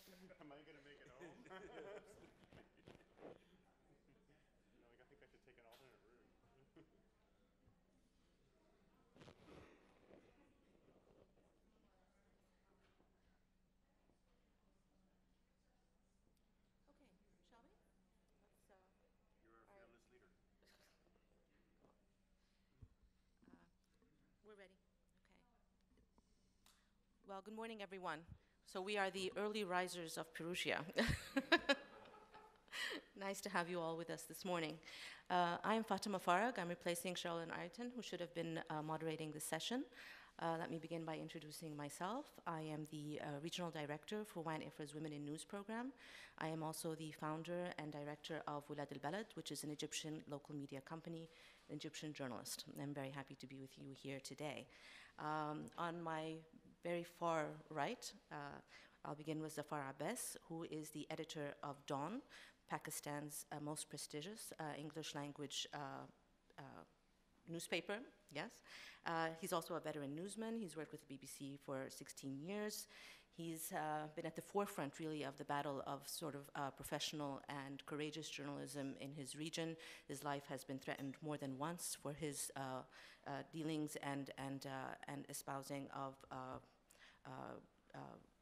Am I going to make it home? No, I think I should take an alternate route. Okay, shall we? Let's, You're a all right. fearless leader. We're ready. Okay. Well, good morning, everyone. So we are the early risers of Perugia. Nice to have you all with us this morning. I am Fatima Farag. I'm replacing Charlotte Ireton, who should have been moderating this session. Let me begin by introducing myself. I am the Regional Director for WAN IFRA's Women in News program. I am also the founder and director of Wulad al-Balad, which is an Egyptian local media company, an Egyptian journalist. I'm very happy to be with you here today. On my very far right, I'll begin with Zaffar Abbas, who is the editor of Dawn, Pakistan's most prestigious English language newspaper, yes. He's also a veteran newsman. He's worked with the BBC for 16 years. He's been at the forefront, really, of the battle of sort of professional and courageous journalism in his region. His life has been threatened more than once for his dealings and espousing of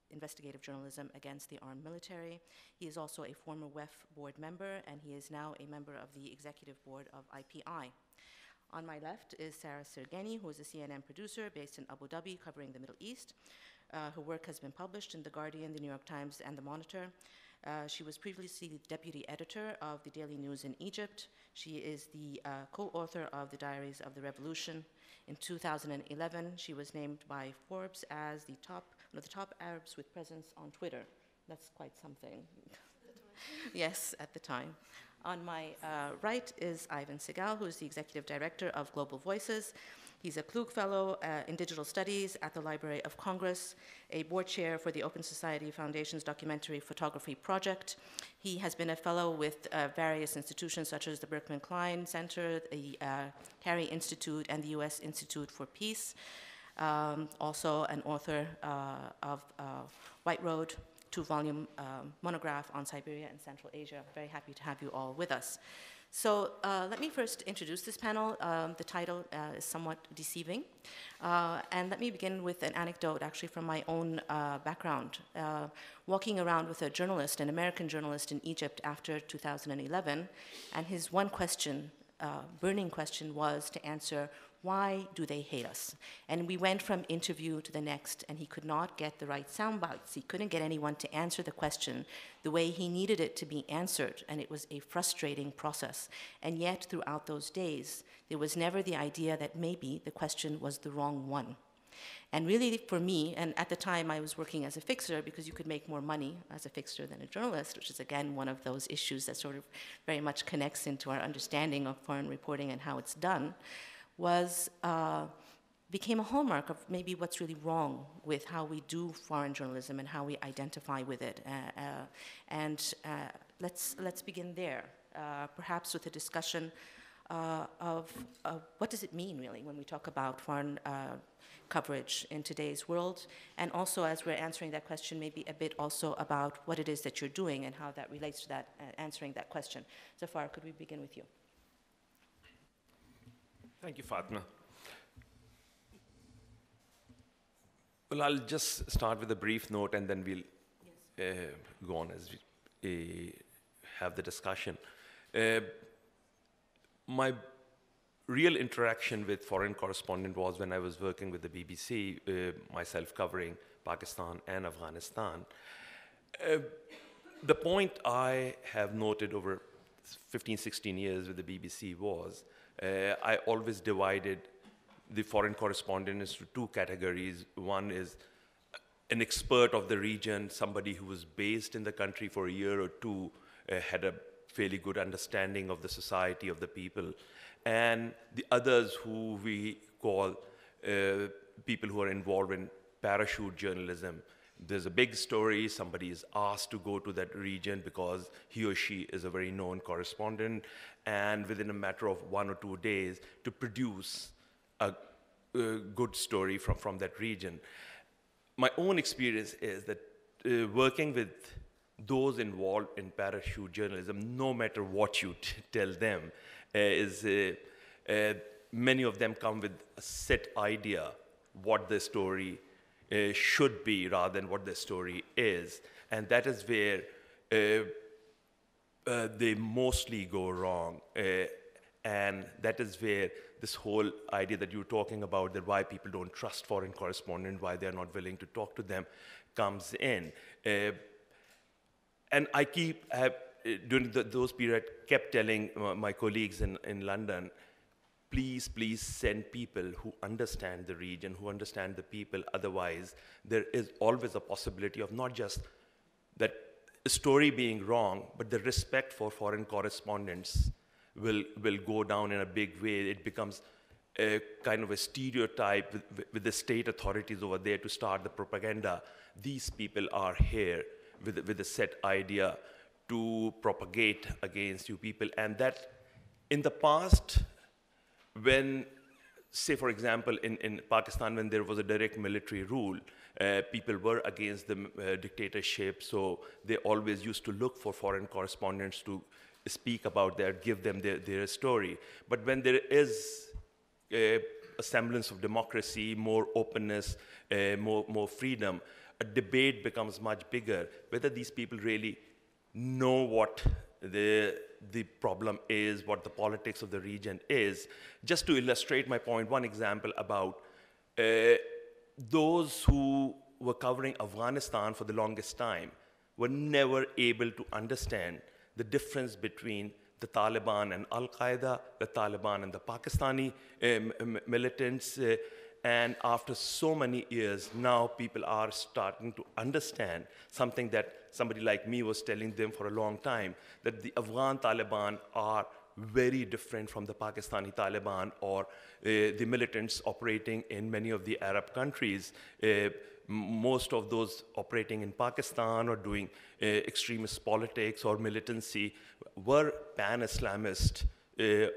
investigative journalism against the armed military. He is also a former WEF board member, and he is now a member of the executive board of IPI. On my left is El-Sirgany, who is a CNN producer based in Abu Dhabi, covering the Middle East. Her work has been published in The Guardian, The New York Times, and The Monitor. She was previously the deputy editor of the Daily News in Egypt. She is the co-author of The Diaries of the Revolution. In 2011, she was named by Forbes as one of the top Arabs with presence on Twitter. That's quite something. Yes, at the time. On my right is Ivan Sigal, who is the executive director of Global Voices. He's a Klug Fellow in Digital Studies at the Library of Congress, a board chair for the Open Society Foundation's Documentary Photography Project. He has been a fellow with various institutions such as the Berkman Klein Center, the Carey Institute, and the U.S. Institute for Peace. Also an author of White Road, two-volume monograph on Siberia and Central Asia. Very happy to have you all with us. So let me first introduce this panel. The title is somewhat deceiving. And let me begin with an anecdote actually from my own background. Walking around with a journalist, an American journalist in Egypt after 2011, and his one question, burning question, was to answer, why do they hate us? And we went from interview to the next, and he could not get the right sound bites. He couldn't get anyone to answer the question the way he needed it to be answered, and it was a frustrating process. And yet, throughout those days, there was never the idea that maybe the question was the wrong one. And really, for me, and at the time I was working as a fixer because you could make more money as a fixer than a journalist, which is again one of those issues that sort of very much connects into our understanding of foreign reporting and how it's done, became a hallmark of maybe what's really wrong with how we do foreign journalism and how we identify with it. Let's begin there, perhaps with a discussion of what does it mean, really, when we talk about foreign coverage in today's world, and also, as we're answering that question, maybe a bit also about what it is that you're doing and how that relates to that, answering that question. Zaffar, could we begin with you? Thank you, Fatma. Well, I'll just start with a brief note, and then we'll go on as we have the discussion. My real interaction with foreign correspondent was when I was working with the BBC, myself covering Pakistan and Afghanistan. The point I have noted over 15, 16 years with the BBC was I always divided the foreign correspondent into two categories. One is an expert of the region, somebody who was based in the country for a year or two, had a fairly good understanding of the society, of the people, and the others who we call people who are involved in parachute journalism. There's a big story, somebody is asked to go to that region because he or she is a very known correspondent, and within a matter of 1 or 2 days to produce a good story from that region. My own experience is that working with those involved in parachute journalism, no matter what you tell them, many of them come with a set idea what the story should be rather than what the story is. And that is where they mostly go wrong. And that is where this whole idea that you're talking about, that why people don't trust foreign correspondents, why they're not willing to talk to them, comes in. And I during those periods, kept telling my colleagues in London, please send people who understand the region, who understand the people. Otherwise, there is always a possibility of not just that story being wrong, but the respect for foreign correspondents will go down in a big way. It becomes a kind of a stereotype with the state authorities over there to start the propaganda. These people are here with a set idea to propagate against you people. And that in the past, when, say for example, in Pakistan, when there was a direct military rule, people were against the dictatorship, so they always used to look for foreign correspondents to speak about give them their story. But when there is a semblance of democracy, more openness, more freedom, a debate becomes much bigger, whether these people really know what the problem is, what the politics of the region is. Just to illustrate my point, one example about those who were covering Afghanistan for the longest time were never able to understand the difference between the Taliban and Al-Qaeda, the Taliban and the Pakistani militants. And after so many years, now people are starting to understand something that somebody like me was telling them for a long time, that the Afghan Taliban are very different from the Pakistani Taliban or the militants operating in many of the Arab countries. Most of those operating in Pakistan or doing extremist politics or militancy were pan-Islamist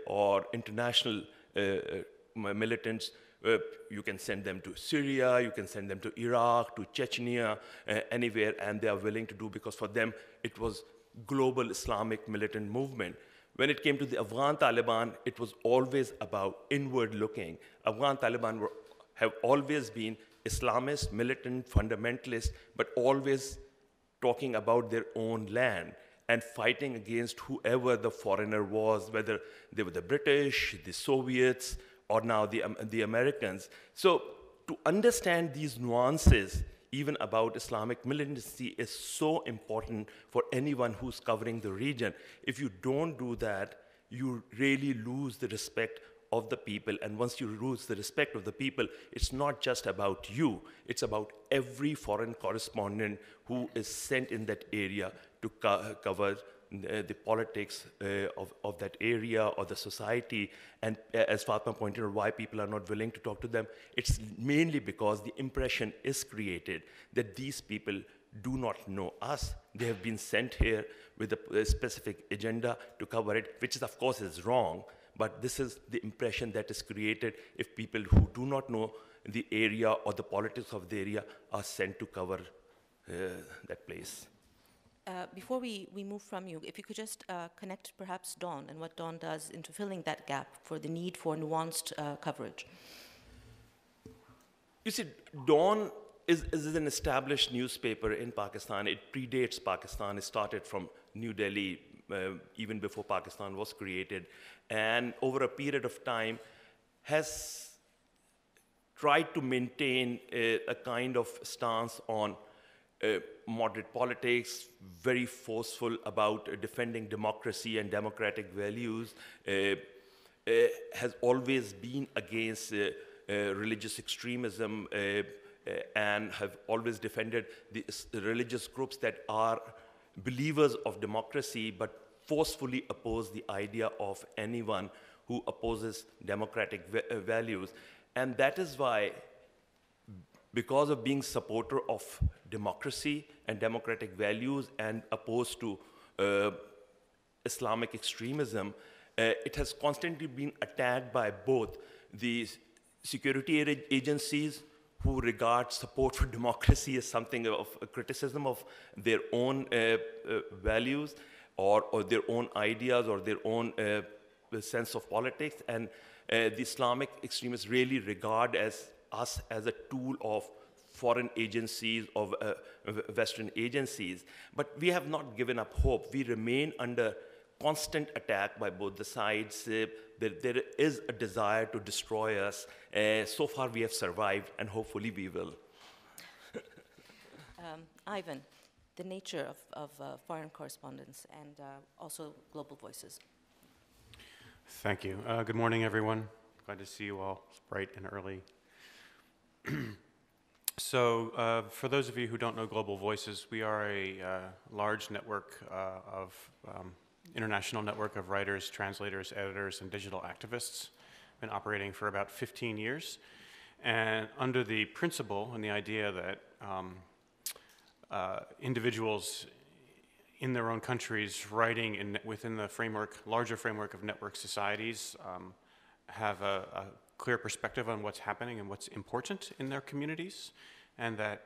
or international militants. You can send them to Syria, you can send them to Iraq, to Chechnya, anywhere, and they are willing to do, because for them it was global Islamic militant movement. When it came to the Afghan Taliban, it was always about inward looking. Afghan Taliban have always been Islamist, militant, fundamentalist, but always talking about their own land and fighting against whoever the foreigner was, whether they were the British, the Soviets, or now the Americans. So to understand these nuances, even about Islamic militancy, is so important for anyone who's covering the region. If you don't do that, you really lose the respect of the people. And once you lose the respect of the people, it's not just about you, it's about every foreign correspondent who is sent in that area to cover the politics of that area or the society. And as Fatma pointed out, why people are not willing to talk to them, it's mainly because the impression is created that these people do not know us. They have been sent here with a specific agenda to cover it, which is, of course, is wrong. But this is the impression that is created if people who do not know the area or the politics of the area are sent to cover that place. Before we move from you, if you could just connect perhaps Dawn and what Dawn does into filling that gap for the need for nuanced coverage. You see, Dawn is an established newspaper in Pakistan. It predates Pakistan. It started from New Delhi even before Pakistan was created, and over a period of time has tried to maintain a kind of stance on moderate politics, very forceful about defending democracy and democratic values, has always been against religious extremism, and have always defended the religious groups that are believers of democracy but forcefully oppose the idea of anyone who opposes democratic values. And that is why, because of being supporter of democracy and democratic values and opposed to Islamic extremism, it has constantly been attacked by both the security agencies who regard support for democracy as something of a criticism of their own values or their own ideas or their own sense of politics. And the Islamic extremists really regard us as a tool of foreign agencies, of Western agencies. But we have not given up hope. We remain under constant attack by both the sides. There is a desire to destroy us. So far we have survived, and hopefully we will. Ivan, the nature of foreign correspondence and also Global Voices. Thank you. Good morning, everyone. Glad to see you all bright and early. So, for those of you who don't know Global Voices, we are a large network international network of writers, translators, editors, and digital activists. Been operating for about 15 years. And under the principle and the idea that individuals in their own countries writing within the larger framework of network societies have a clear perspective on what's happening and what's important in their communities, and that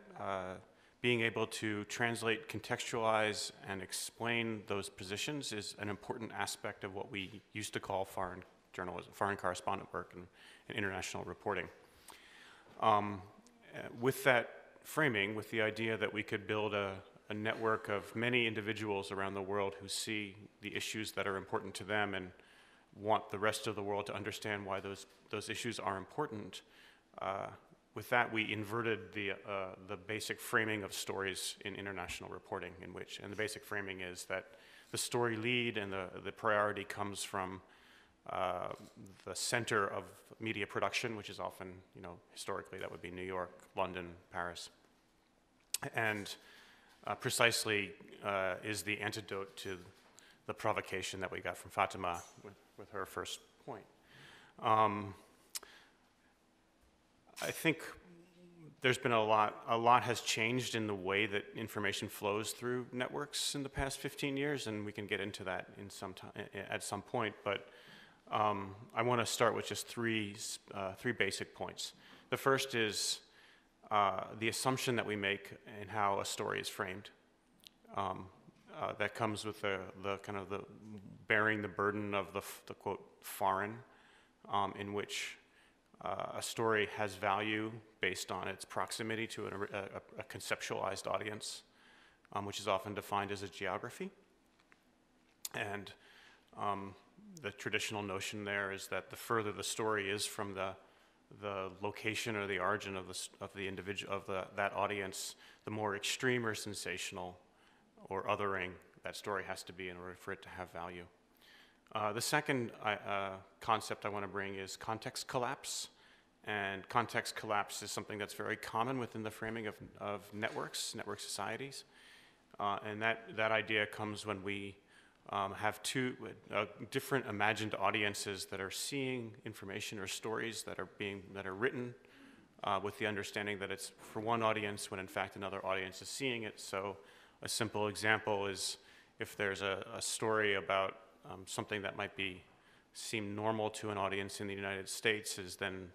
being able to translate, contextualize, and explain those positions is an important aspect of what we used to call foreign journalism, foreign correspondent work, and international reporting. With that framing, with the idea that we could build a network of many individuals around the world who see the issues that are important to them and want the rest of the world to understand why those issues are important, with that we inverted the basic framing of stories in international reporting, and the basic framing is that the story lead and the priority comes from the center of media production, which is often, historically that would be New York, London, Paris, and precisely is the antidote to the provocation that we got from Fatima with her first point. I think there's been a lot has changed in the way that information flows through networks in the past 15 years, and we can get into that at some point, but I want to start with just three basic points. The first is the assumption that we make in how a story is framed. That comes with the kind of the bearing the burden of the quote foreign, in which a story has value based on its proximity to a conceptualized audience, which is often defined as a geography. And the traditional notion there is that the further the story is from the location or the origin of the individual that audience, the more extreme or sensational or othering that story has to be in order for it to have value. The second concept I want to bring is context collapse. And context collapse is something that's very common within the framing of network societies. And that idea comes when we have two different imagined audiences that are seeing information or stories that are written with the understanding that it's for one audience when in fact another audience is seeing it. So a simple example is if there's a story about something that might seem normal to an audience in the United States is then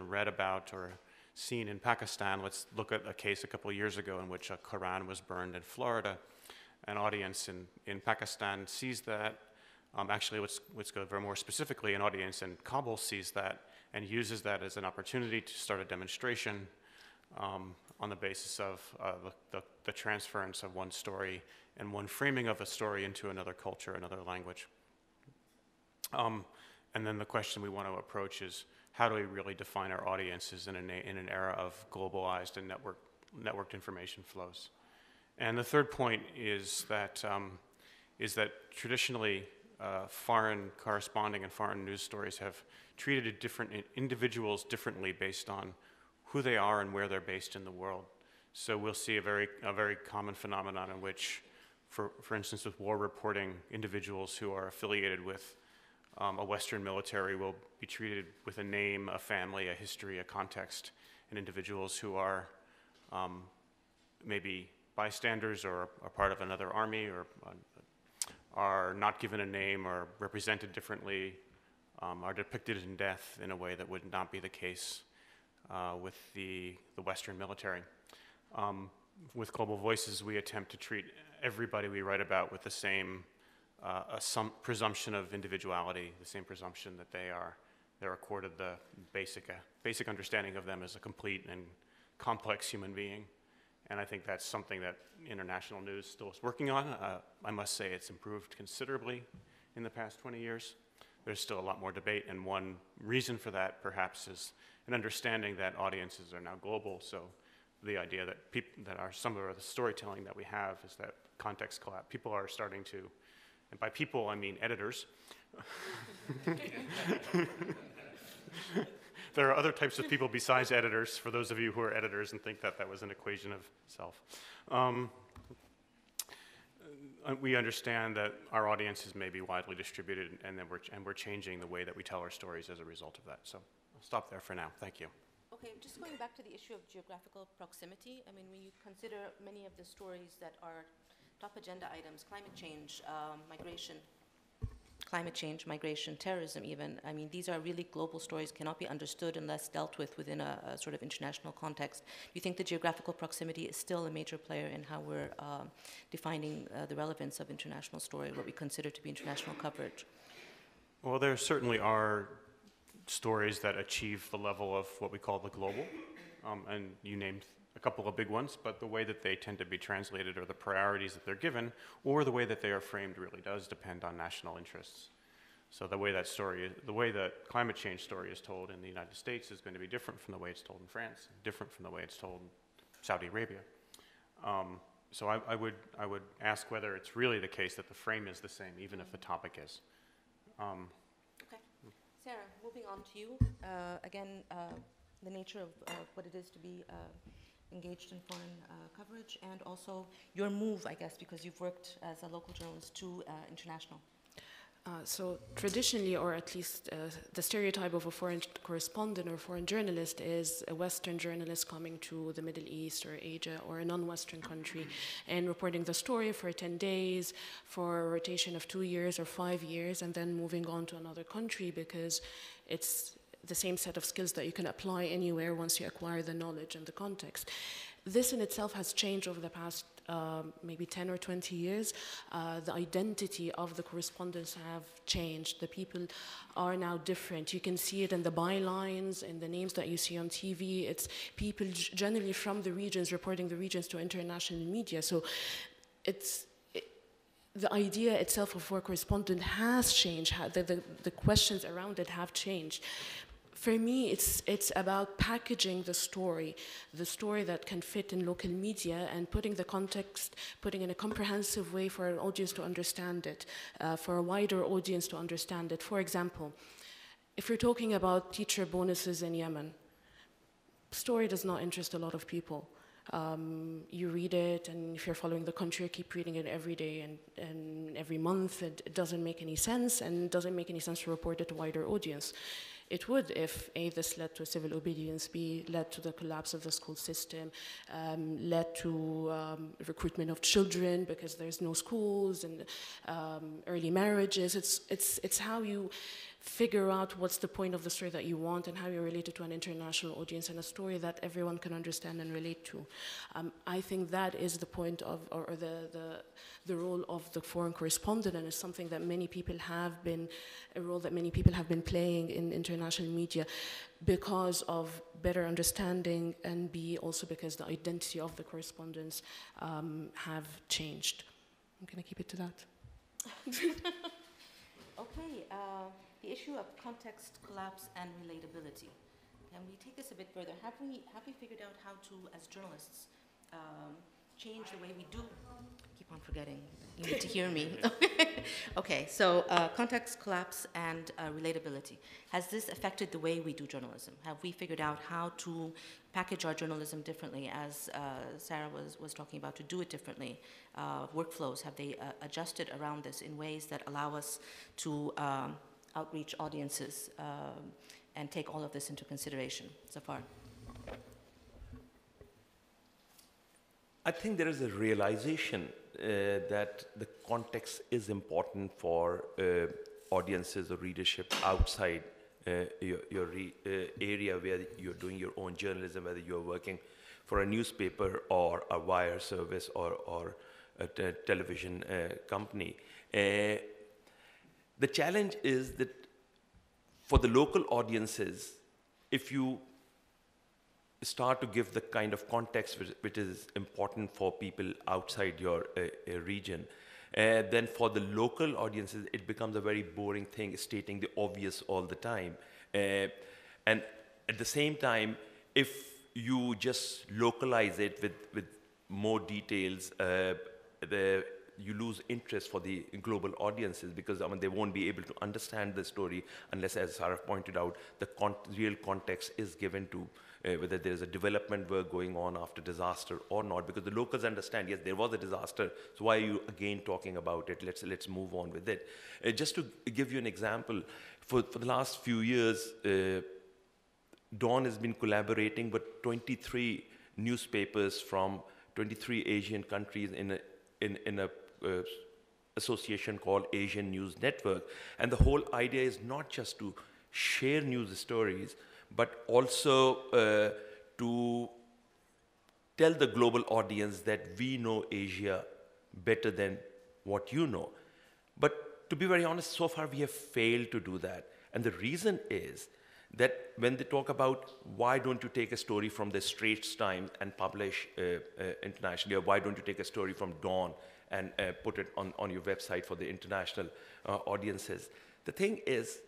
read about or seen in Pakistan. Let's look at a case a couple of years ago in which a Quran was burned in Florida. An audience in Pakistan sees that. Actually, let's go more specifically, an audience in Kabul sees that and uses that as an opportunity to start a demonstration on the basis of the transference of one story and one framing of a story into another culture, another language. And then the question we want to approach is, how do we really define our audiences in an era of globalized and networked information flows? And the third point is that traditionally foreign corresponding and foreign news stories have treated individuals differently based on who they are and where they're based in the world. So we'll see a very common phenomenon in which, for instance, with war reporting, individuals who are affiliated with a Western military will be treated with a name, a family, a history, a context, and individuals who are maybe bystanders or are part of another army or are not given a name or represented differently, are depicted in death in a way that would not be the case with the Western military. With Global Voices, we attempt to treat everybody we write about with the same some presumption of individuality, the same presumption that they're accorded the basic understanding of them as a complete and complex human being. And I think that's something that international news still is working on. I must say it's improved considerably in the past 20 years. There's still a lot more debate, and one reason for that perhaps is an understanding that audiences are now global. So the idea that some of the storytelling that we have is that context collapse. People are starting to, and by people I mean editors. There are other types of people besides editors, for those of you who are editors and think that that was an equation of self. We understand that our audiences may be widely distributed, and we're changing the way that we tell our stories as a result of that. So I'll stop there for now. Thank you. Okay, just going back to the issue of geographical proximity, I mean, when you consider many of the stories that are top agenda items, climate change, migration, terrorism even, I mean, these are really global stories, cannot be understood unless dealt with within a sort of international context. Do you think the geographical proximity is still a major player in how we're defining the relevance of international story, what we consider to be international coverage? Well, there certainly are stories that achieve the level of what we call the global, and you named a couple of big ones, but the way that they tend to be translated or the priorities that they're given or the way that they are framed really does depend on national interests. So the way that climate change story is told in the United States is going to be different from the way it's told in France, different from the way it's told in Saudi Arabia. So I would ask whether it's really the case that the frame is the same, even if the topic is. Okay. Sarah, moving on to you. Again, the nature of what it is to be engaged in foreign coverage, and also your move, I guess, because you've worked as a local journalist to international. So traditionally, or at least the stereotype of a foreign correspondent or foreign journalist is a Western journalist coming to the Middle East or Asia or a non-Western country and reporting the story for 10 days, for a rotation of 2 years or 5 years, and then moving on to another country because it's the same set of skills that you can apply anywhere once you acquire the knowledge and the context. This in itself has changed over the past maybe 10 or 20 years. The identity of the correspondents have changed. The people are now different. You can see it in the bylines, in the names that you see on TV. It's people generally from the regions reporting the regions to international media. So the idea itself of a correspondent has changed. The questions around it have changed. For me, it's about packaging the story that can fit in local media and putting the context, putting in a comprehensive way for an audience to understand it, for a wider audience to understand it. For example, if you're talking about teacher bonuses in Yemen, story does not interest a lot of people. You read it, and if you're following the country, you keep reading it every day and every month. It doesn't make any sense, and it doesn't make any sense to report it to a wider audience. It would if A, this led to civil obedience, B, led to the collapse of the school system, led to recruitment of children because there's no schools, and early marriages. It's how you figure out what's the point of the story that you want and how you relate it to an international audience and a story that everyone can understand and relate to. I think that is the point of, or the role of the foreign correspondent, and it's something that many people have been, a role that many people have been playing in international media because of better understanding, and B, also because the identity of the correspondents have changed. I'm gonna keep it to that. Okay, the issue of context, collapse, and relatability. Can we take this a bit further? Have we figured out how to, as journalists, change the way we do? I keep on forgetting. You need to hear me. Okay, so context, collapse, and relatability. Has this affected the way we do journalism? Have we figured out how to package our journalism differently, as Sarah was talking about, to do it differently? Workflows, have they adjusted around this in ways that allow us to outreach audiences and take all of this into consideration? Zaffar. I think there is a realization that the context is important for audiences or readership outside area where you're doing your own journalism, whether you're working for a newspaper or a wire service or a television company. The challenge is that for the local audiences, if you start to give the kind of context which is important for people outside your region, then for the local audiences, it becomes a very boring thing, stating the obvious all the time. And at the same time, if you just localize it with more details, you lose interest for the global audiences, because I mean, they won't be able to understand the story unless, as Sarah pointed out, the real context is given to whether there's a development work going on after disaster or not, because the locals understand, yes, there was a disaster, so why are you again talking about it? Let's move on with it. Just to give you an example, for the last few years, Dawn has been collaborating with 23 newspapers from 23 Asian countries in a association called Asian News Network. And the whole idea is not just to share news stories, but also to tell the global audience that we know Asia better than what you know. But to be very honest, so far we have failed to do that. And the reason is that when they talk about why don't you take a story from the Straits Times and publish internationally, or why don't you take a story from Dawn and put it on your website for the international audiences. The thing is,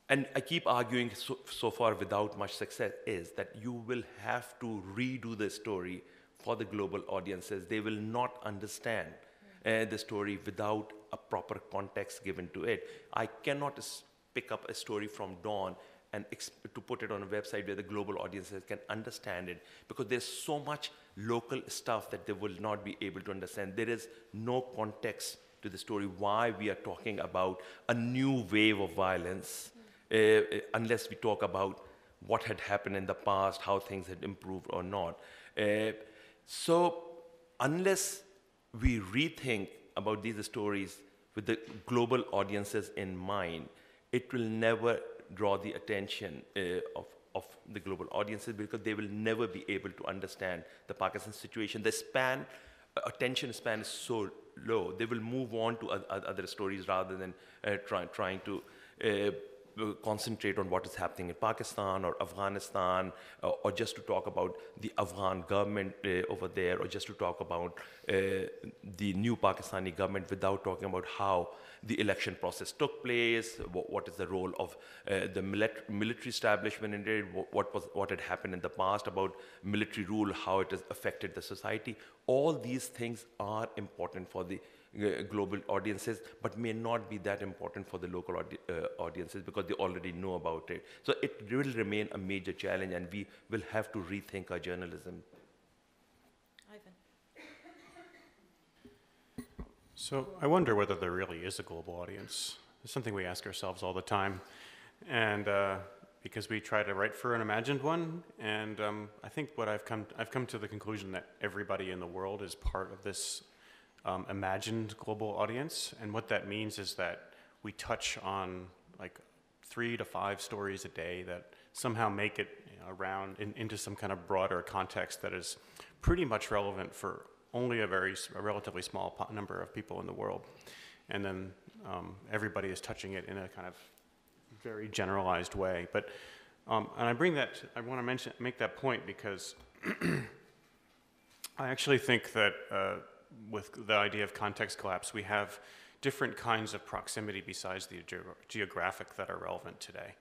and I keep arguing so far without much success, is that you will have to redo the story for the global audiences. They will not understand the story without a proper context given to it. I cannot pick up a story from Dawn and to put it on a website where the global audiences can understand it, because there's so much local stuff that they will not be able to understand. There is no context to the story why we are talking about a new wave of violence, unless we talk about what had happened in the past, how things had improved or not. So unless we rethink about these stories with the global audiences in mind, it will never draw the attention of the global audiences, because they will never be able to understand the Pakistan situation. The attention span is so low. They will move on to other stories rather than trying to concentrate on what is happening in Pakistan or Afghanistan, or just to talk about the Afghan government over there, or just to talk about the new Pakistani government without talking about how the election process took place, what is the role of the military establishment in it, what had happened in the past about military rule, how it has affected the society. All these things are important for the global audiences, but may not be that important for the local audiences, because they already know about it. So it will remain a major challenge, and we will have to rethink our journalism. Ivan. So I wonder whether there really is a global audience. It's something we ask ourselves all the time, and because we try to write for an imagined one, and I think what I've come to the conclusion that everybody in the world is part of this imagined global audience. And what that means is that we touch on like 3 to 5 stories a day that somehow make it around into some kind of broader context that is pretty much relevant for only a relatively small number of people in the world. And then everybody is touching it in a kind of very generalized way. But and I want to make that point because I actually think that with the idea of context collapse, we have different kinds of proximity besides the geographic that are relevant today.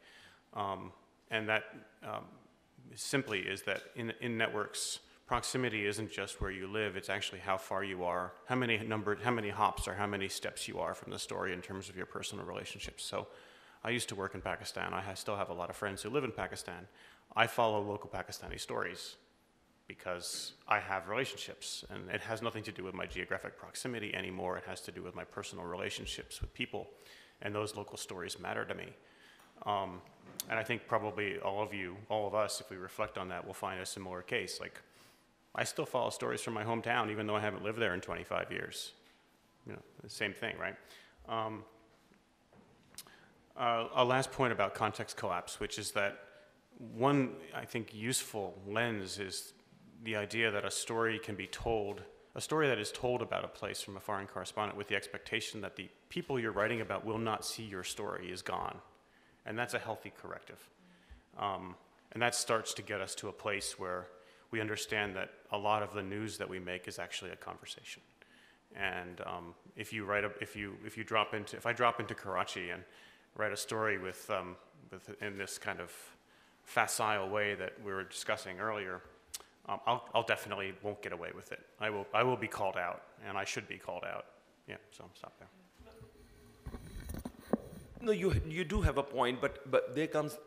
And that simply is that in networks, proximity isn't just where you live, it's actually how far you are, how many hops or how many steps you are from the story in terms of your personal relationships. So I used to work in Pakistan. I still have a lot of friends who live in Pakistan. I follow local Pakistani stories because I have relationships, and it has nothing to do with my geographic proximity anymore. It has to do with my personal relationships with people, and those local stories matter to me. And I think probably all of us, if we reflect on that, will find a similar case. Like, I still follow stories from my hometown, even though I haven't lived there in 25 years. You know, the same thing, right? A last point about context collapse, which is that one, I think, useful lens is the idea that a story can be told, a story that is told about a place from a foreign correspondent with the expectation that the people you're writing about will not see your story is gone. And that's a healthy corrective. And that starts to get us to a place where we understand that a lot of the news that we make is actually a conversation. And if I drop into Karachi and write a story in this kind of facile way that we were discussing earlier, I'll definitely won't get away with it. I will be called out, and I should be called out. Yeah, so I'll stop there. No, you do have a point, but there comes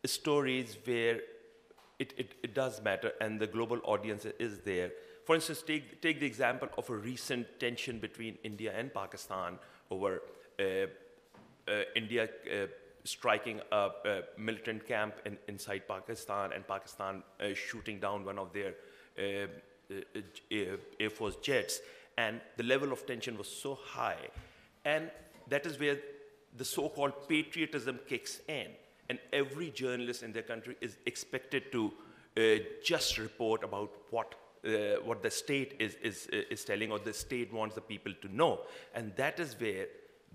stories where it does matter, and the global audience is there. For instance, take the example of a recent tension between India and Pakistan over India striking a militant camp inside Pakistan, and Pakistan shooting down one of their Air Force jets, and the level of tension was so high. And that is where the so-called patriotism kicks in, and every journalist in their country is expected to just report about what the state is telling, or the state wants the people to know. And that is where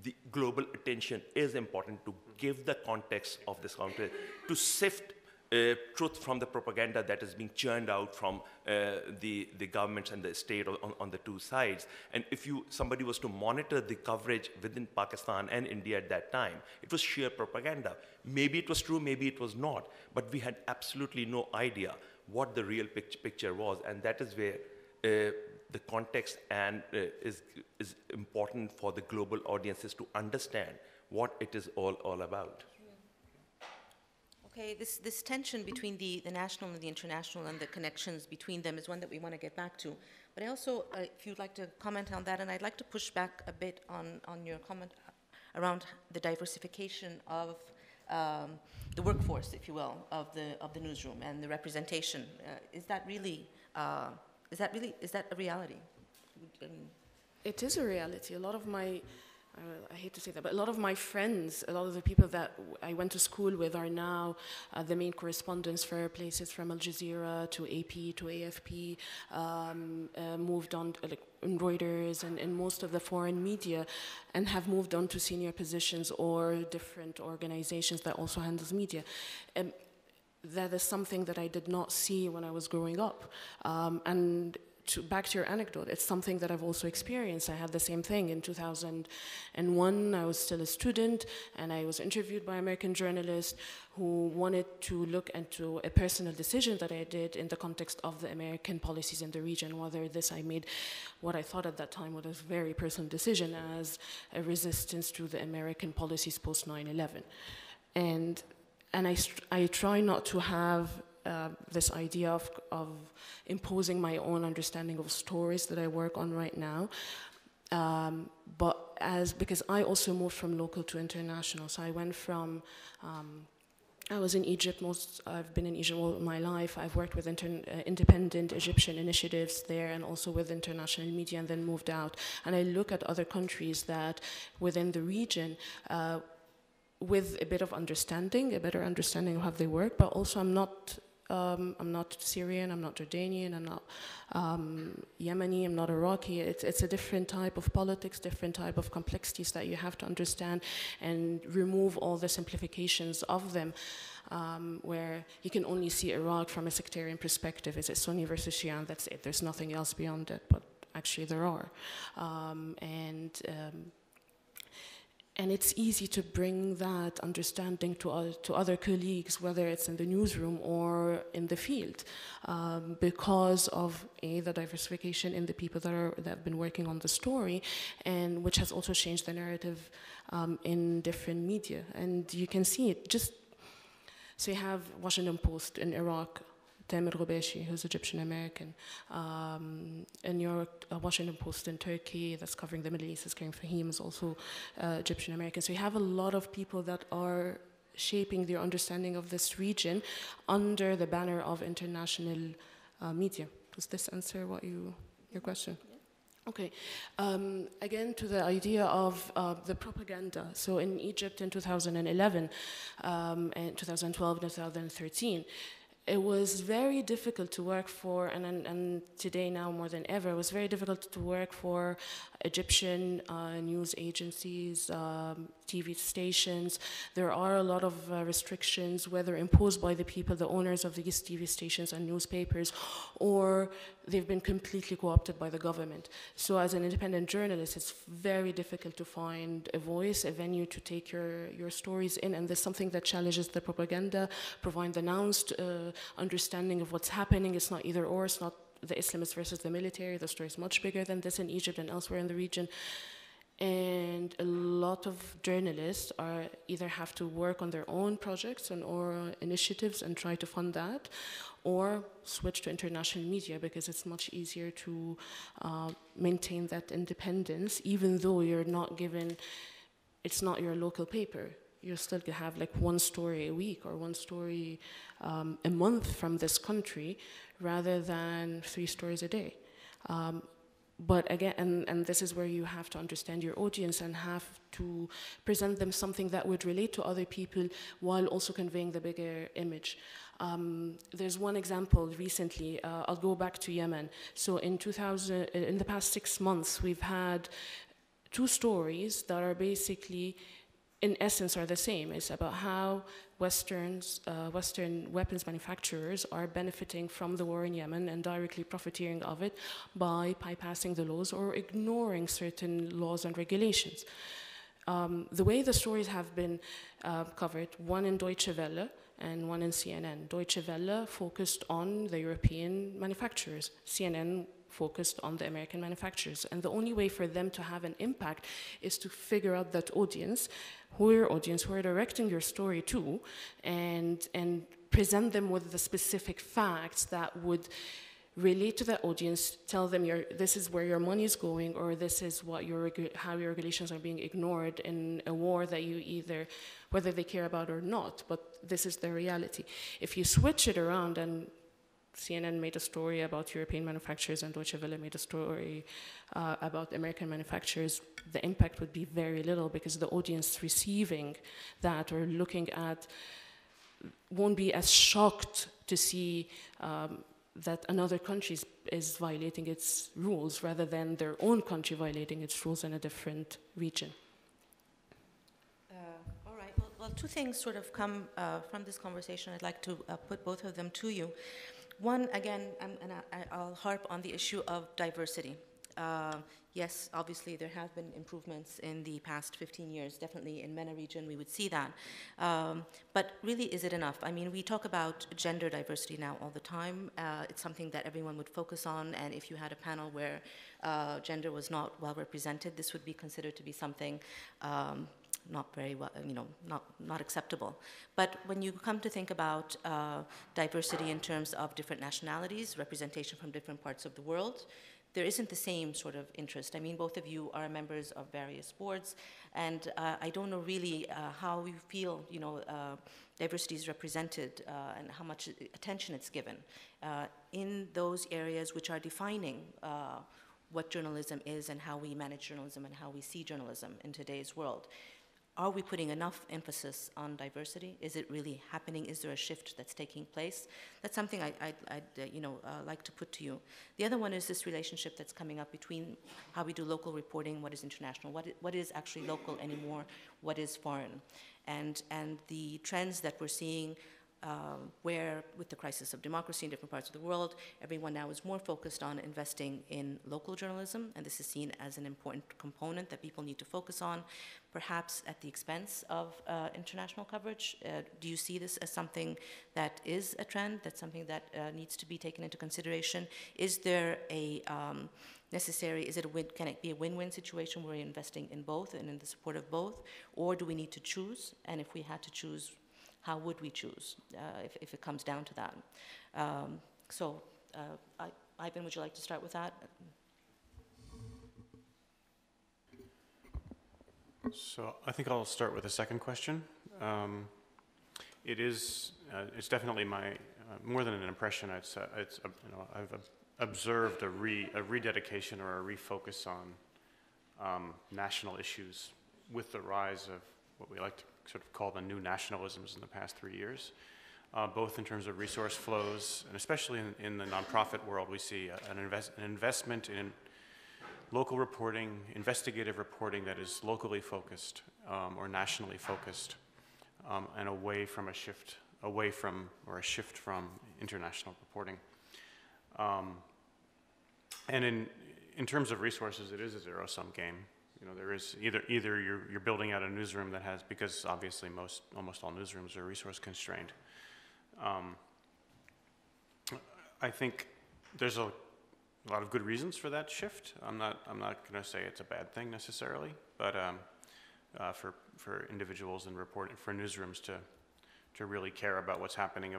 the global attention is important, to give the context of this country, to sift truth from the propaganda that is being churned out from the governments and the state on the two sides. And if somebody was to monitor the coverage within Pakistan and India at that time, it was sheer propaganda. Maybe it was true, maybe it was not, but we had absolutely no idea what the real picture was, and that is where the context and is important for the global audiences to understand what it is all about. Okay, this tension between the national and the international and the connections between them is one that we want to get back to. But I also, if you'd like to comment on that, and I'd like to push back a bit on your comment around the diversification of the workforce, if you will, of the newsroom and the representation. Is that a reality? It is a reality. A lot of my, I hate to say that, but a lot of my friends, a lot of the people that I went to school with are now the main correspondents for places from Al Jazeera to AP to AFP, moved on like Reuters and most of the foreign media, and have moved on to senior positions or different organizations that also handles media. That is something that I did not see when I was growing up. And back to your anecdote, it's something that I've also experienced. I had the same thing in 2001. I was still a student, and I was interviewed by an American journalist who wanted to look into a personal decision that I did in the context of the American policies in the region, whether I made what I thought at that time was a very personal decision as a resistance to the American policies post 9/11. And I try not to have this idea of imposing my own understanding of stories that I work on right now, because I also moved from local to international. So I went from, I was in Egypt I've been in Egypt all my life. I've worked with independent Egyptian initiatives there and also with international media, and then moved out. And I look at other countries that within the region, with a bit of understanding, a better understanding of how they work, but also I'm not Syrian, I'm not Jordanian, I'm not Yemeni, I'm not Iraqi. It's a different type of politics, different type of complexities that you have to understand and remove all the simplifications of them, where you can only see Iraq from a sectarian perspective. Is it Sunni versus Shia, and that's it. There's nothing else beyond it, but actually there are. And it's easy to bring that understanding to other colleagues, whether it's in the newsroom or in the field, because of the diversification in the people that have been working on the story, and which has also changed the narrative in different media. And you can see it so you have Washington Post in Iraq, Tamer Ghobashi, who's Egyptian American. In New York, Washington Post in Turkey, that's covering the Middle East, is Karim Fahim, is also Egyptian American. So you have a lot of people that are shaping their understanding of this region under the banner of international media. Does this answer your question? Okay. Again, to the idea of the propaganda. So in Egypt in 2011, and 2012, 2013, it was very difficult to work for, and today now more than ever, it was very difficult to work for Egyptian news agencies, TV stations. There are a lot of restrictions, whether imposed by the people, the owners of these TV stations and newspapers, or they've been completely co-opted by the government. So as an independent journalist, it's very difficult to find a voice, a venue to take your stories in, and there's something that challenges the propaganda, provide announced understanding of what's happening. It's not either or, it's not the Islamists versus the military. The story is much bigger than this in Egypt and elsewhere in the region. And a lot of journalists either have to work on their own projects or initiatives and try to fund that, or switch to international media because it's much easier to maintain that independence, even though you're not given, it's not your local paper. You still have like one story a week or one story a month from this country rather than 3 stories a day. But again, and this is where you have to understand your audience and have to present them something that would relate to other people while also conveying the bigger image. There's one example recently, I'll go back to Yemen. So in the past 6 months, we've had 2 stories that are basically, in essence, are the same. It's about how Western weapons manufacturers are benefiting from the war in Yemen and directly profiteering of it by bypassing the laws or ignoring certain laws and regulations. The way the stories have been covered, one in Deutsche Welle and one in CNN. Deutsche Welle focused on the European manufacturers. CNN focused on the American manufacturers. And the only way for them to have an impact is to figure out that audience, who are directing your story to, and present them with the specific facts that would relate to the audience, tell them this is where your money is going, or this is what how your regulations are being ignored in a war that you either, whether they care about or not, but this is the reality. If you switch it around and CNN made a story about European manufacturers and Deutsche Welle made a story about American manufacturers, the impact would be very little because the audience receiving that or looking at won't be as shocked to see that another country is violating its rules rather than their own country violating its rules in a different region. All right, well, 2 things sort of come from this conversation. I'd like to put both of them to you. One, again, I'll harp on the issue of diversity. Yes, obviously there have been improvements in the past 15 years. Definitely in MENA region we would see that. But really, is it enough? I mean, we talk about gender diversity now all the time. It's something that everyone would focus on, and if you had a panel where gender was not well represented, this would be considered to be something not very well, not acceptable. But when you come to think about diversity in terms of different nationalities, representation from different parts of the world, there isn't the same sort of interest. I mean, both of you are members of various boards, and I don't know really how you feel, diversity is represented and how much attention it's given in those areas which are defining what journalism is and how we manage journalism and how we see journalism in today's world. Are we putting enough emphasis on diversity? Is it really happening? Is there a shift that's taking place? That's something I'd like to put to you. The other one is this relationship that's coming up between how we do local reporting, what is international, what is actually local anymore, what is foreign, and the trends that we're seeing. Where, with the crisis of democracy in different parts of the world, everyone now is more focused on investing in local journalism, and this is seen as an important component that people need to focus on, perhaps at the expense of international coverage. Do you see this as something that is a trend, that's something that needs to be taken into consideration? Is there a can it be a win-win situation where you're investing in both and in the support of both, or do we need to choose? And if we had to choose, how would we choose if it comes down to that? Ivan, would you like to start with that? So I think I'll start with the second question. It's definitely my more than an impression. I've observed a rededication or a refocus on national issues with the rise of what we like to sort of call the new nationalisms in the past 3 years, both in terms of resource flows, and especially in the nonprofit world, we see an investment in local reporting, investigative reporting that is locally focused or nationally focused, and a shift from international reporting. And in terms of resources, it is a zero-sum game. You know, there is either you're building out a newsroom that has, because obviously almost all newsrooms are resource constrained. I think there's a lot of good reasons for that shift. I'm not going to say it's a bad thing necessarily, but for individuals and for newsrooms to really care about what's happening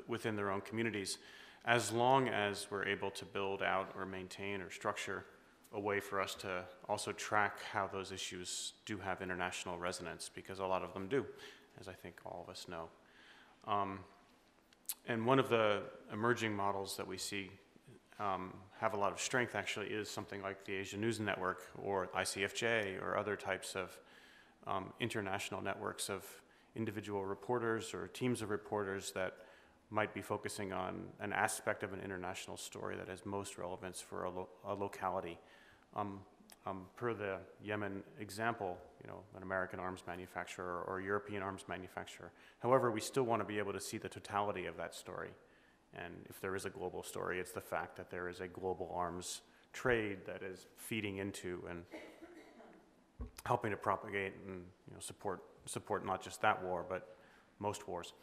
within their own communities, as long as we're able to build out or maintain or structure a way for us to also track how those issues do have international resonance, because a lot of them do, as I think all of us know. And one of the emerging models that we see have a lot of strength actually is something like the Asia News Network or ICFJ or other types of international networks of individual reporters or teams of reporters that might be focusing on an aspect of an international story that has most relevance for a locality. Per the Yemen example, you know, an American arms manufacturer or European arms manufacturer. However, we still want to be able to see the totality of that story. And if there is a global story, it's the fact that there is a global arms trade that is feeding into and helping to propagate and, you know, support not just that war, but most wars.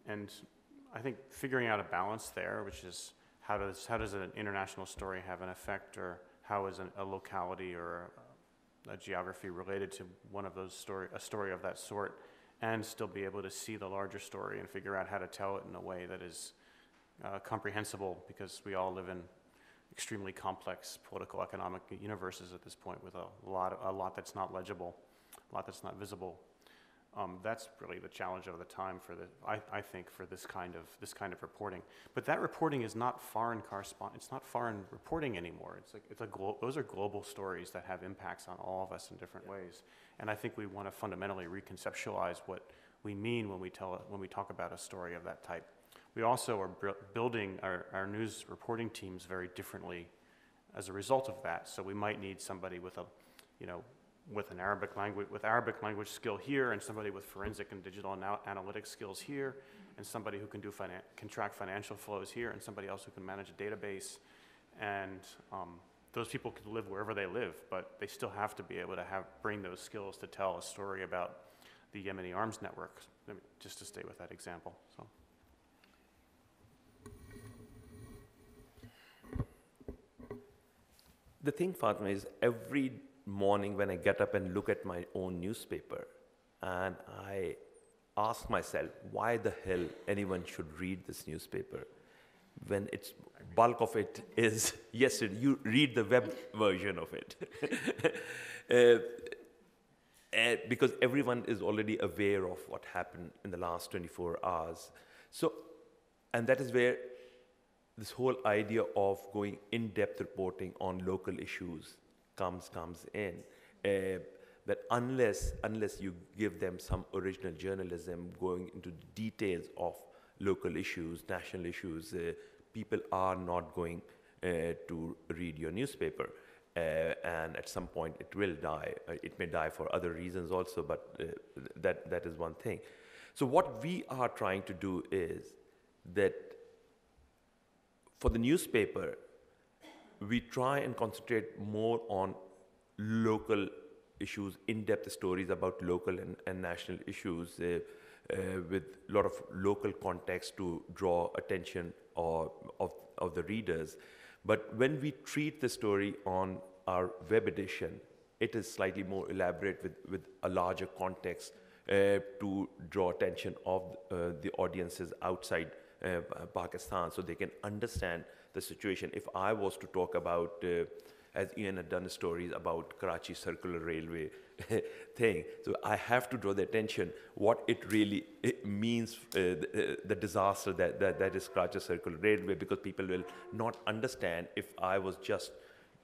And I think figuring out a balance there, which is how does an international story have an effect, or how is a locality or a geography related to one of those a story of that sort, and still be able to see the larger story and figure out how to tell it in a way that is comprehensible, because we all live in extremely complex political economic universes at this point with a lot that's not legible, a lot that's not visible. That's really the challenge of the time I think for this kind of reporting. But that reporting is not foreign it's not foreign reporting anymore. Those are global stories that have impacts on all of us in different ways. And I think we want to fundamentally reconceptualize what we mean when we talk about a story of that type. We also are building our news reporting teams very differently as a result of that. So we might need somebody with Arabic language skill here, and somebody with forensic and digital analytics skills here, and somebody who can track financial flows here, and somebody else who can manage a database. And those people can live wherever they live, but they still have to be able to bring those skills to tell a story about the Yemeni arms network, just to stay with that example. So. The thing, Fatima, is every morning when I get up and look at my own newspaper, and I ask myself why the hell anyone should read this newspaper when its bulk of it is yesterday. You read the web version of it. Because everyone is already aware of what happened in the last 24 hours. So, and that is where this whole idea of going in-depth reporting on local issues comes in. That unless you give them some original journalism going into the details of local issues, national issues, people are not going to read your newspaper. And at some point it will die. It may die for other reasons also, but that is one thing. So what we are trying to do is that for the newspaper, we try and concentrate more on local issues, in-depth stories about local and national issues with a lot of local context to draw attention of the readers. But when we treat the story on our web edition, it is slightly more elaborate with a larger context to draw attention of the audiences outside Pakistan, so they can understand the situation. If I was to talk about as Ian had done stories about Karachi Circular Railway thing. So I have to draw the attention what it means, the disaster that is Karachi Circular Railway, because people will not understand if I was just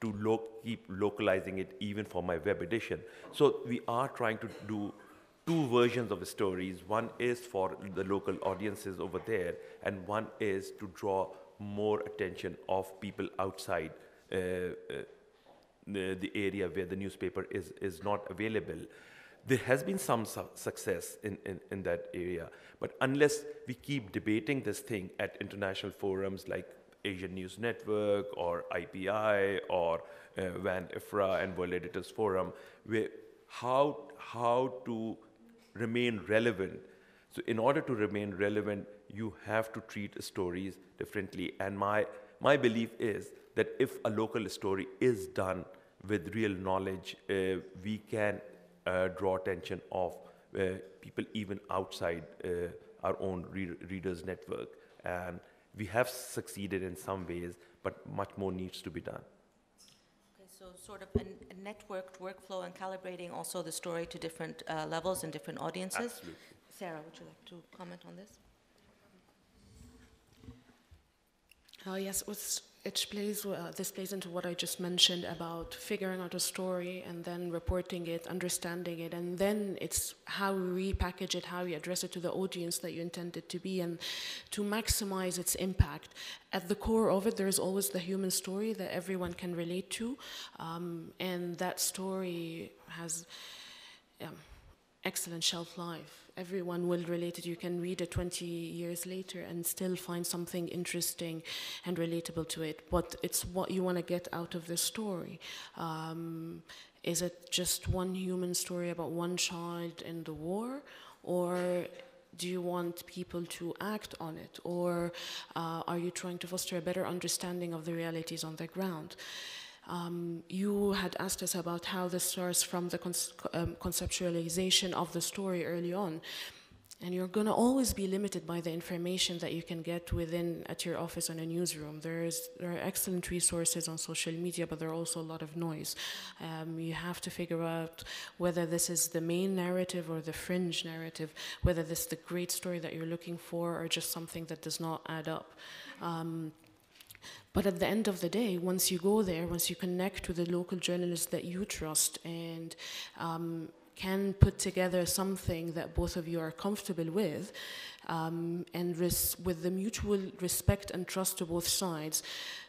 to keep localizing it even for my web edition. So we are trying to do two versions of the stories. One is for the local audiences over there, and one is to draw more attention of people outside the area where the newspaper is not available. There has been some success in that area, but unless we keep debating this thing at international forums like Asian News Network or IPI or WAN IFRA and World Editors Forum, where how to remain relevant. So in order to remain relevant, you have to treat stories differently. And my belief is that if a local story is done with real knowledge, we can draw attention of people even outside our own readers network. And we have succeeded in some ways, but much more needs to be done. Okay, so sort of a networked workflow and calibrating also the story to different levels and different audiences. Absolutely. Sarah, would you like to comment on this? Yes, this plays into what I just mentioned about figuring out a story and then reporting it, understanding it, and then it's how we repackage it, how we address it to the audience that you intend it to be, and to maximize its impact. At the core of it, there is always the human story that everyone can relate to, and that story has excellent shelf life. Everyone will relate it. You can read it 20 years later and still find something interesting and relatable to it. But it's what you want to get out of the story. Is it just one human story about one child in the war? Or do you want people to act on it? Or are you trying to foster a better understanding of the realities on the ground? You had asked us about how this starts from the conceptualization of the story early on. And you're going to always be limited by the information that you can get at your office or in a newsroom. There are excellent resources on social media, but there are also a lot of noise. You have to figure out whether this is the main narrative or the fringe narrative, whether this is the great story that you're looking for or just something that does not add up. But at the end of the day, once you go there, once you connect with the local journalists that you trust and can put together something that both of you are comfortable with, and with the mutual respect and trust to both sides,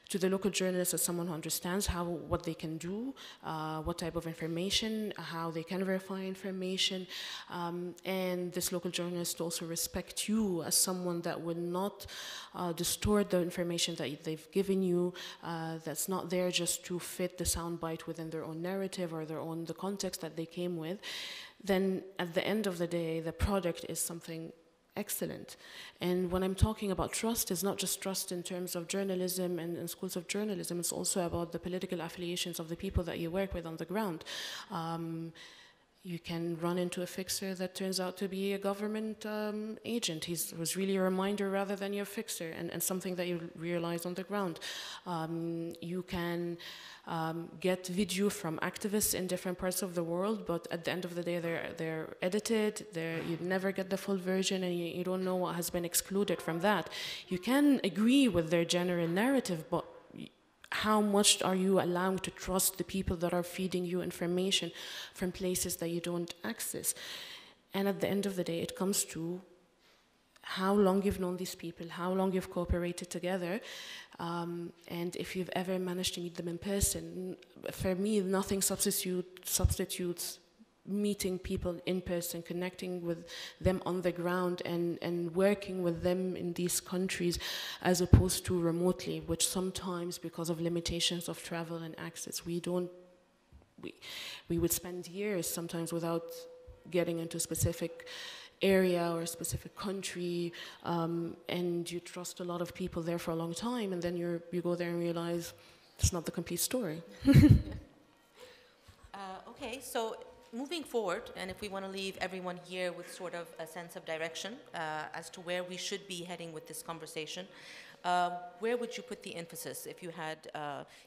to the local journalist as someone who understands what they can do, what type of information, how they can verify information, and this local journalist also respect you as someone that will not distort the information that they've given you, that's not there just to fit the soundbite within their own narrative or the context that they came with. Then at the end of the day, the product is something excellent. And when I'm talking about trust, it's not just trust in terms of journalism and schools of journalism, it's also about the political affiliations of the people that you work with on the ground. You can run into a fixer that turns out to be a government agent. He was really a reminder rather than your fixer, and something that you realize on the ground. You can get video from activists in different parts of the world, but at the end of the day, they're edited. You never get the full version, and you don't know what has been excluded from that. You can agree with their general narrative, but how much are you allowing to trust the people that are feeding you information from places that you don't access? And at the end of the day, it comes to how long you've known these people, how long you've cooperated together, and if you've ever managed to meet them in person. For me, nothing substitutes meeting people in person, connecting with them on the ground and working with them in these countries as opposed to remotely, which sometimes because of limitations of travel and access, we would spend years sometimes without getting into a specific area or a specific country, and you trust a lot of people there for a long time, and then you go there and realize it's not the complete story. Okay, so moving forward, and if we want to leave everyone here with sort of a sense of direction as to where we should be heading with this conversation, Where would you put the emphasis if you had,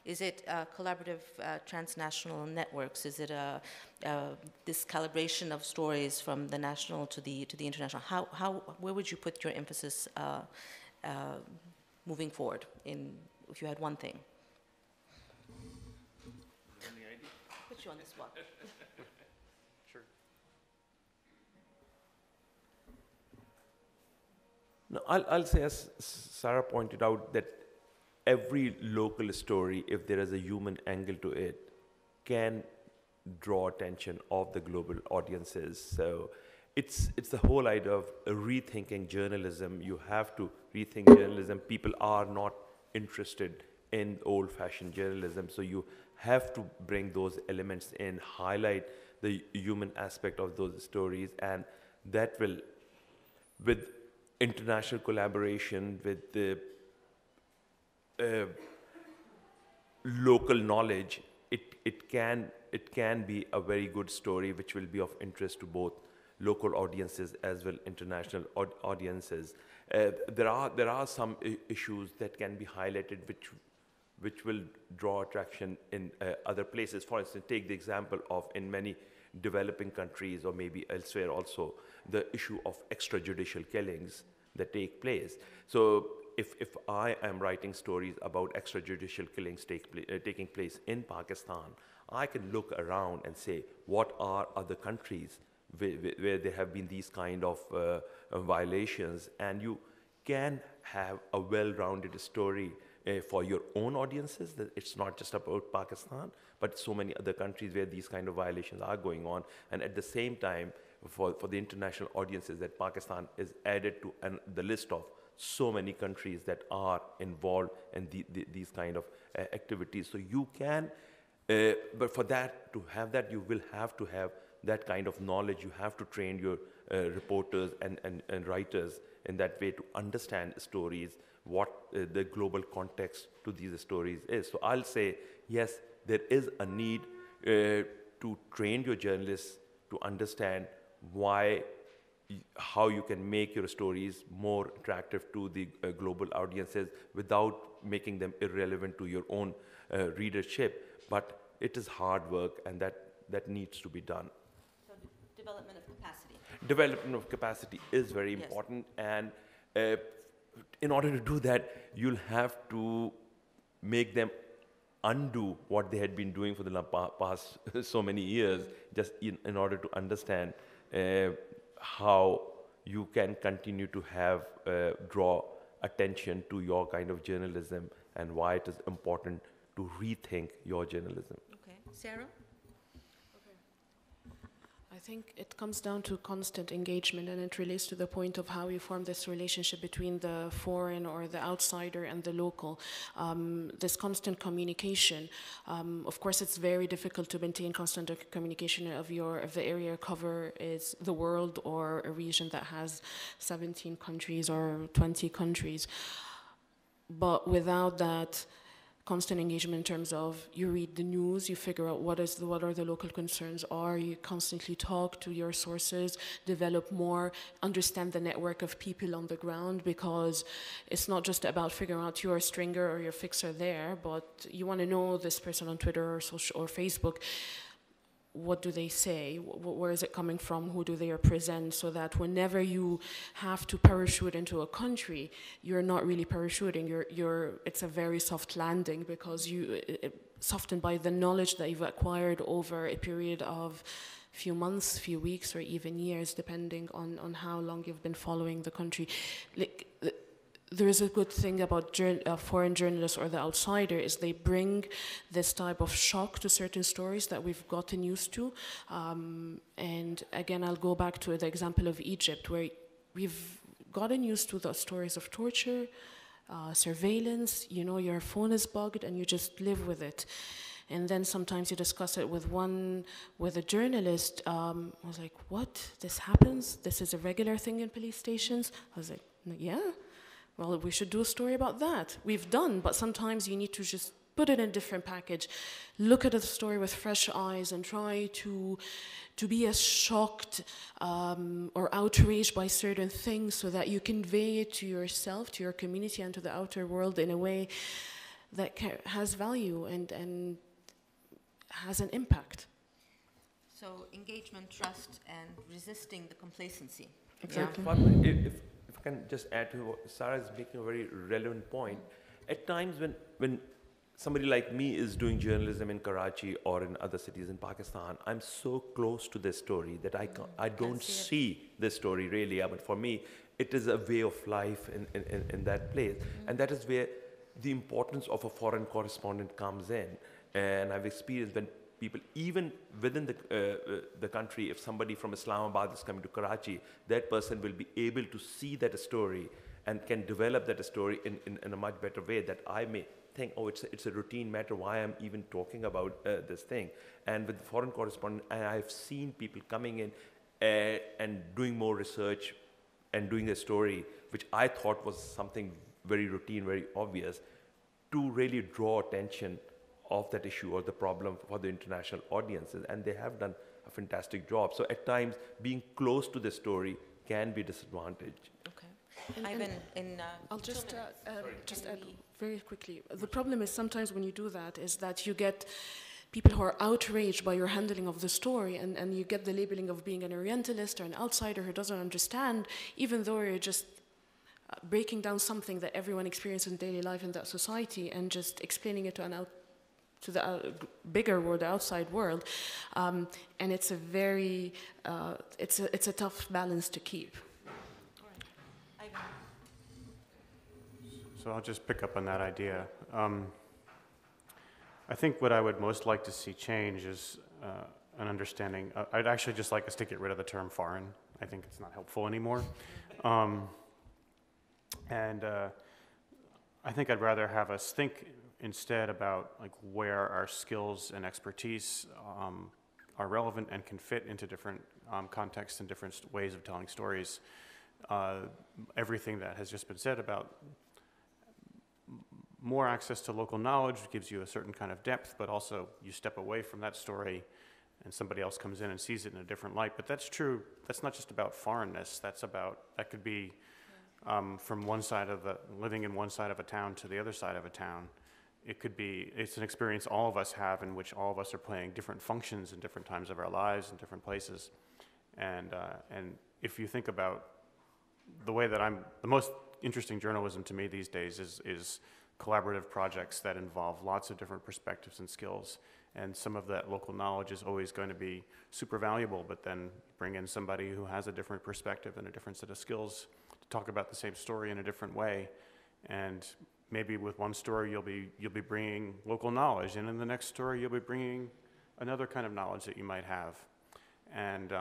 is it collaborative transnational networks? Is it this calibration of stories from the national to the international? Where would you put your emphasis moving forward if you had one thing? Any idea? Put you on the spot. Sure. No, I'll say, as Sarah pointed out, that every local story, if there is a human angle to it, can draw attention of the global audiences. So it's the whole idea of rethinking journalism. You have to rethink journalism. People are not interested in old-fashioned journalism, so you have to bring those elements in, highlight the human aspect of those stories, and that will, with international collaboration, with the local knowledge, it can be a very good story which will be of interest to both local audiences as well international audiences. There are some issues that can be highlighted which will draw attraction in other places. For instance, take the example of, in many developing countries or maybe elsewhere also, the issue of extrajudicial killings that take place. So if I am writing stories about extrajudicial killings taking place in Pakistan, I can look around and say, what are other countries where there have been these kind of violations? And you can have a well-rounded story for your own audiences, that it's not just about Pakistan, but so many other countries where these kind of violations are going on. And at the same time, for the international audiences, that Pakistan is added to the list of so many countries that are involved in these kind of activities. So you can, but for that, to have that, you will have to have that kind of knowledge. You have to train your reporters and writers in that way to understand stories, what the global context to these stories is. So I'll say, yes, there is a need to train your journalists to understand how you can make your stories more attractive to the global audiences without making them irrelevant to your own readership. But it is hard work, and that needs to be done. So development of capacity. Development of capacity is very important, and in order to do that, you'll have to make them undo what they had been doing for the past so many years, just in order to understand how you can continue to have draw attention to your kind of journalism and why it is important to rethink your journalism. Okay, Sarah? I think it comes down to constant engagement, and it relates to the point of how you form this relationship between the foreign or the outsider and the local. This constant communication. Of course, it's very difficult to maintain constant communication if the area you cover is the world or a region that has 17 countries or 20 countries. But without that constant engagement in terms of you read the news, you figure out what are the local concerns are, you constantly talk to your sources, develop more, understand the network of people on the ground, because it's not just about figuring out your stringer or your fixer there, but you want to know this person on Twitter or Facebook. What do they say? Where is it coming from? Who do they represent? So that whenever you have to parachute into a country, you're not really parachuting. It's a very soft landing, because softened by the knowledge that you've acquired over a period of few months, few weeks, or even years, depending on how long you've been following the country. There is a good thing about foreign journalists or the outsider is they bring this type of shock to certain stories that we've gotten used to. And again, I'll go back to the example of Egypt, where we've gotten used to the stories of torture, surveillance, your phone is bugged and you just live with it. And then sometimes you discuss it with a journalist. I was like, what? This happens? This is a regular thing in police stations? I was like, yeah. Well, we should do a story about that. We've done, but sometimes you need to just put it in a different package, look at the story with fresh eyes, and try to be as shocked or outraged by certain things so that you convey it to yourself, to your community, and to the outer world in a way that has value and has an impact. So engagement, trust, and resisting the complacency. Exactly. If I can just add to what Sarah is making a very relevant point. At times when somebody like me is doing journalism in Karachi or in other cities in Pakistan, I'm so close to this story that I don't see this story really. But for me, it is a way of life in that place. And that is where the importance of a foreign correspondent comes in. And I've experienced when people, even within the country, if somebody from Islamabad is coming to Karachi, that person will be able to see that story and can develop that story in a much better way that I may think, oh, it's a routine matter, why I'm even talking about this thing. And with the foreign correspondent, I've seen people coming in and doing more research and doing a story, which I thought was something very routine, very obvious, to really draw attention of that issue or the problem for the international audiences. And they have done a fantastic job. So at times, being close to the story can be a disadvantage. Okay. Ivan, I'll just add very quickly. The problem is sometimes when you do that is that you get people who are outraged by your handling of the story, and you get the labeling of being an Orientalist or an outsider who doesn't understand, even though you're just breaking down something that everyone experiences in daily life in that society and just explaining it to the bigger world, the outside world, and it's a very, it's a tough balance to keep. So I'll just pick up on that idea. I think what I would most like to see change is an understanding. I'd actually just like us to get rid of the term foreign. I think it's not helpful anymore. And I think I'd rather have us think instead about like where our skills and expertise are relevant and can fit into different contexts and different ways of telling stories. Everything that has just been said about more access to local knowledge gives you a certain kind of depth, but also you step away from that story and somebody else comes in and sees it in a different light. But that's true. That's not just about foreignness. That could be from one side of living in one side of a town to the other side of a town. It's an experience all of us have in which all of us are playing different functions in different times of our lives in different places. And if you think about the way that the most interesting journalism to me these days is collaborative projects that involve lots of different perspectives and skills. And some of that local knowledge is always going to be super valuable, but then bring in somebody who has a different perspective and a different set of skills to talk about the same story in a different way. And maybe with one story you'll be bringing local knowledge, and in the next story you'll be bringing another kind of knowledge that you might have. And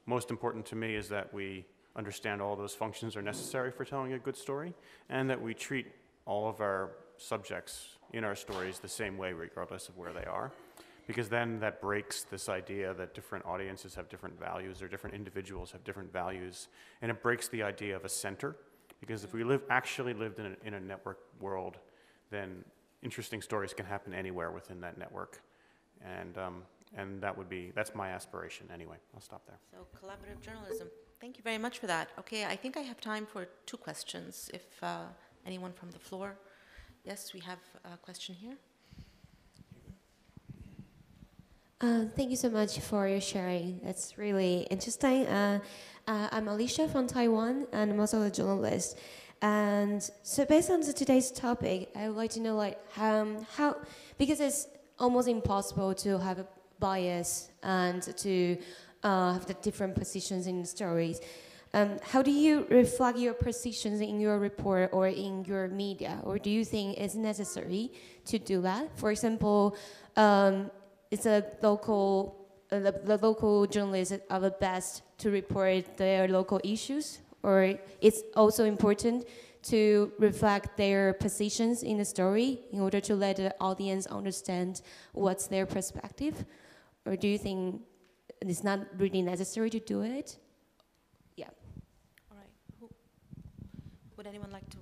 most important to me is that we understand all those functions are necessary for telling a good story, and that we treat all of our subjects in our stories the same way regardless of where they are. Because then that breaks this idea that different audiences have different values or different individuals have different values, and it breaks the idea of a center. Because if we actually lived in a network world, then interesting stories can happen anywhere within that network. And that's my aspiration anyway. I'll stop there. So collaborative journalism. Thank you very much for that. Okay, I think I have time for 2 questions. If anyone from the floor. Yes, we have a question here. Thank you so much for your sharing. That's really interesting. I'm Alicia from Taiwan, and I'm also a journalist. And so based on today's topic, I would like to know how, because it's almost impossible to have a bias and to have the different positions in stories. How do you reflect your positions in your report or in your media? Or do you think it's necessary to do that? For example, it's the local journalists are the best to report their local issues, or it's also important to reflect their positions in the story in order to let the audience understand what's their perspective? Or do you think it's not really necessary to do it? Yeah. All right. Would anyone like to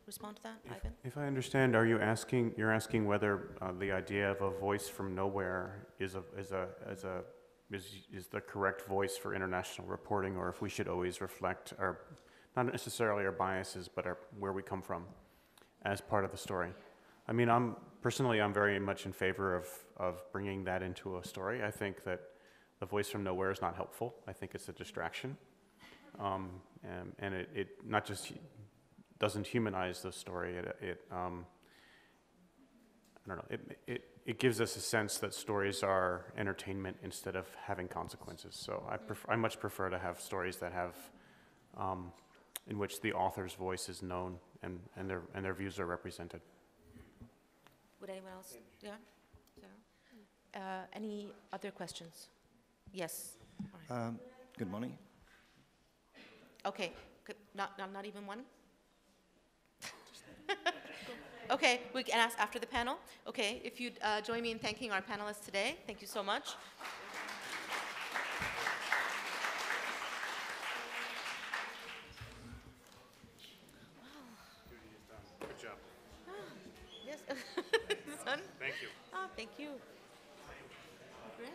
respond to that, Ivan? If I understand, you're asking whether the idea of a voice from nowhere is the correct voice for international reporting, or if we should always reflect our, not necessarily our biases, but where we come from as part of the story. I mean, I'm very much in favor of bringing that into a story. I think that the voice from nowhere is not helpful. I think it's a distraction. And it not just doesn't humanize the story, I don't know, it gives us a sense that stories are entertainment instead of having consequences. So I much prefer to have stories that have, in which the author's voice is known and their views are represented. Would anyone else? Yeah? Sarah? Any other questions? Yes. All right. Good morning. Okay, not even one? Okay, we can ask after the panel. Okay, if you'd join me in thanking our panelists today. Thank you so much. Good job. Yes. This one? Thank you. Oh, thank you. Great.